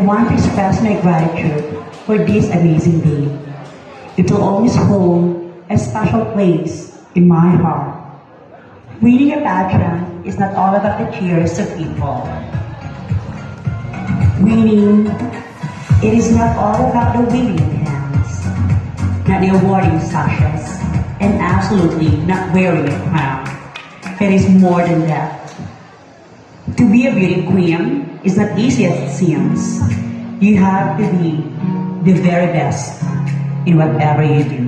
want to express my gratitude for this amazing day. It will always hold a special place in my heart. Winning a pageant is not all about the cheers of people. Winning, it is not all about the waving hands, not the awarding sashes, and absolutely not wearing a crown. It is more than that. To be a beauty queen is not easy as it seems. You have to be the very best in whatever you do.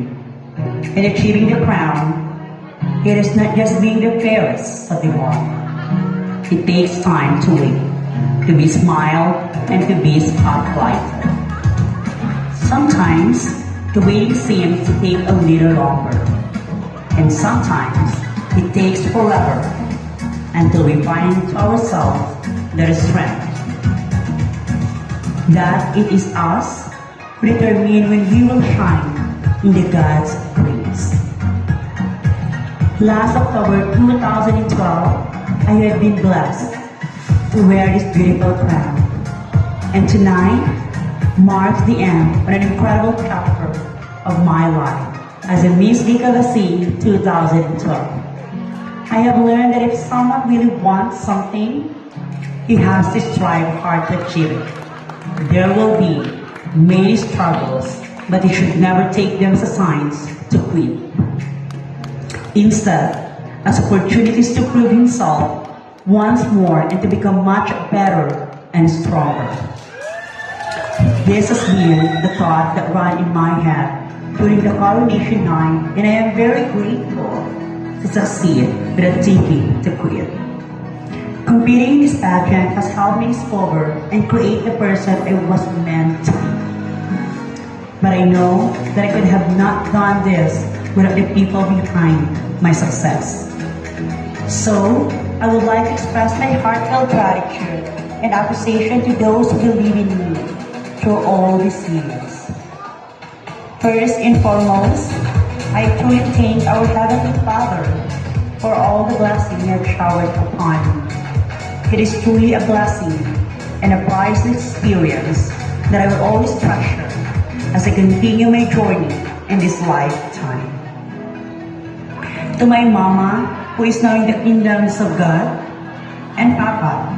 And achieving the crown, it is not just being the fairest of the world. It takes time to wait, to be smiled, and to be spotlighted. Sometimes, the waiting seems to take a little longer. And sometimes, it takes forever until we find to ourselves the strength that it is us who determine when we will shine in the God's grace. Last October 2012, I had been blessed to wear this beautiful crown. And tonight marks the end of an incredible chapter of my life as a Miss Vicavacy 2012. I have learned that if someone really wants something, he has to strive hard to achieve it. There will be many struggles, but he should never take them as signs to quit. Instead, as opportunities to prove himself once more and to become much better and stronger. This has been the thought that ran in my head during the coronation night, and I am very grateful to succeed without thinking to quit. Competing in this pageant has helped me discover and create the person I was meant to be. But I know that I could have not done this without the people behind my success. So, I would like to express my heartfelt gratitude and appreciation to those who believe in me through all these years. First and foremost, I truly thank our Heavenly Father for all the blessings He has showered upon me. It is truly a blessing and a priceless experience that I will always treasure as I continue my journey in this lifetime. To my mama, who is now in the kingdoms of God, and Papa,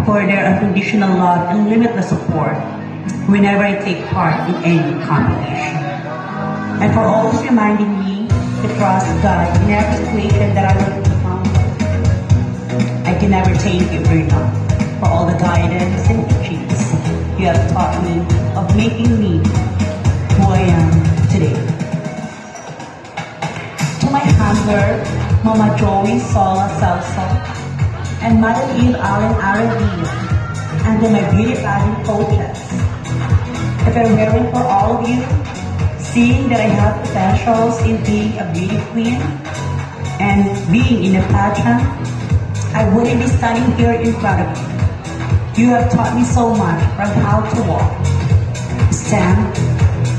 for their unconditional love and limitless support whenever I take part in any competition. And for always reminding me to trust God in every situation that I will encounter. I can never thank you enough for all the guidance and teachings you have taught me of making me who I am today. To my handler, Mama Joey Sola Celso, and Mother Eve Allen Aravilla, and to my beauty pageant coaches. If I'm wearing for all of you, seeing that I have potentials in being a beauty queen and being in a pageant, I wouldn't be standing here in front of you. You have taught me so much from how to walk, stand,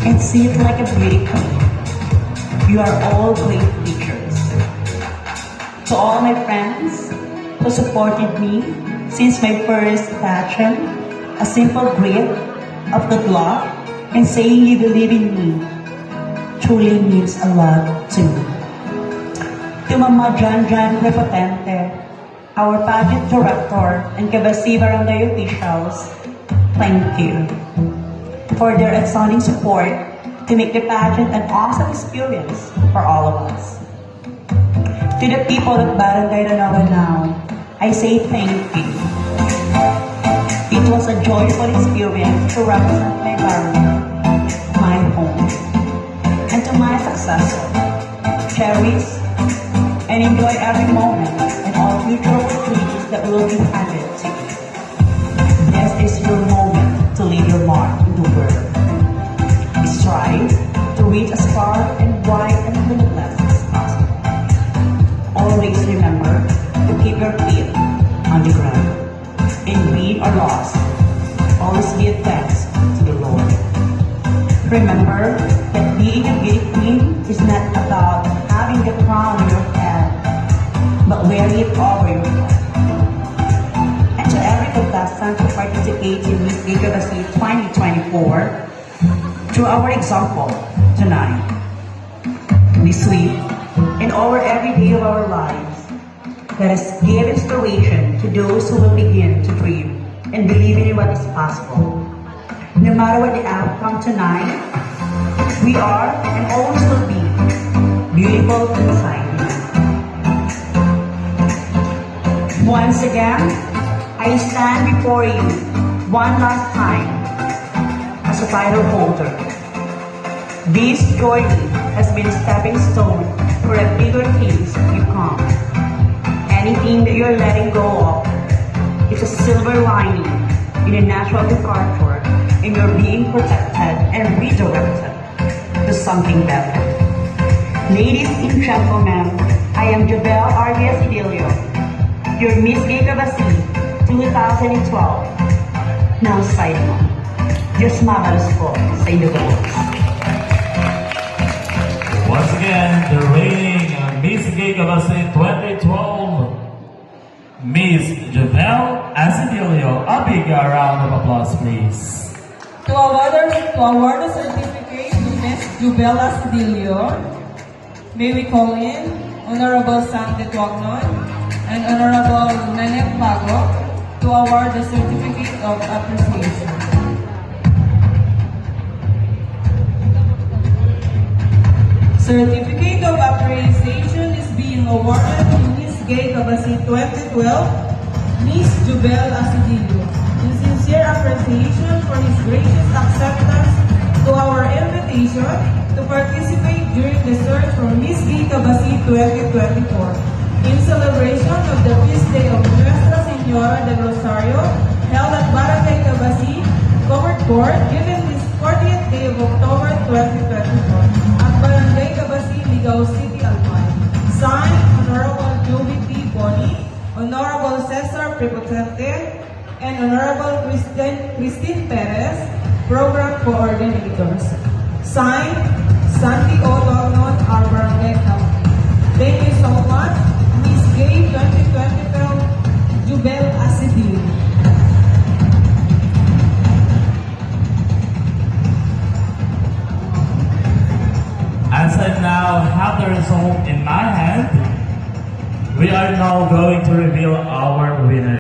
and sit like a beauty queen. You are all great teachers. To all my friends who supported me since my first pageant, a simple greet of good luck and saying you believe in me truly means a lot to me. To Mama Jan Jan Repotente, our pageant director and Cavasi Barangay officials, thank you for their outstanding support to make the pageant an awesome experience for all of us. To the people of Barangay Ranawan now, I say thank you. It was a joyful experience to represent my barangay, my home, and to my successor, cherish and enjoy every moment and all future opportunities that will be handed to you. This is your moment to leave your mark in the world. Strive to reach as far and wide and limitless as possible. Always remember to keep your feet on the ground. In win or loss, always give thanks to the Lord. Remember that being a beauty queen is not about having the crown on your head, but wearing it over your head. And to every contestant who participates in Miss Gabasi 2024 through our example tonight. We sweep in our every day of our lives. Let us give inspiration to those who will begin to dream and believe in what is possible. No matter what the outcome tonight, we are and always will be beautiful inside. Once again, I stand before you one last time as a title holder. This journey has been a stepping stone for a bigger things to become. Anything that you're letting go of is a silver lining in a natural departure, and you're being protected and redirected to something better. Ladies and gentlemen, I am Jobel Ardia Sidilio, your Miss Gay Gabasi 2012. Now signing on. Diyos mabalos po sa Ilocos. Once again, the reigning Miss Gay Gabasi 2012, Miss Jobel Asidilio. A big round of applause, please. To award the certificate to Ms. Jobel Asidilio, may we call in Honorable Sam De Tuagnon and Honorable Nenep Pago to award the certificate of appreciation. Certificate of appreciation is being awarded to Miss Gay Gabasi 2012, Miss Jobel Asidilio. In sincere appreciation for his gracious acceptance to our invitation to participate during the search for Miss Gay Gabasi 2024 in celebration of the feast day of Nuestra Señora del Rosario held at Barangay Gabasi, Covered Court, given this 40th day of October 2024 at Barangay Gabasi, Ligao City, Albay. Signed, Honorable Joey P. Boni, Honorable Cesar Prepotente, and Honorable Christine Perez, Program Coordinators. Signed, Sandy O. Lognon, our Barangay Health. Thank you so much, Miss Gay 2012, Jobel Asidilio. As I now have the result in my hand, we are now going to reveal our winner.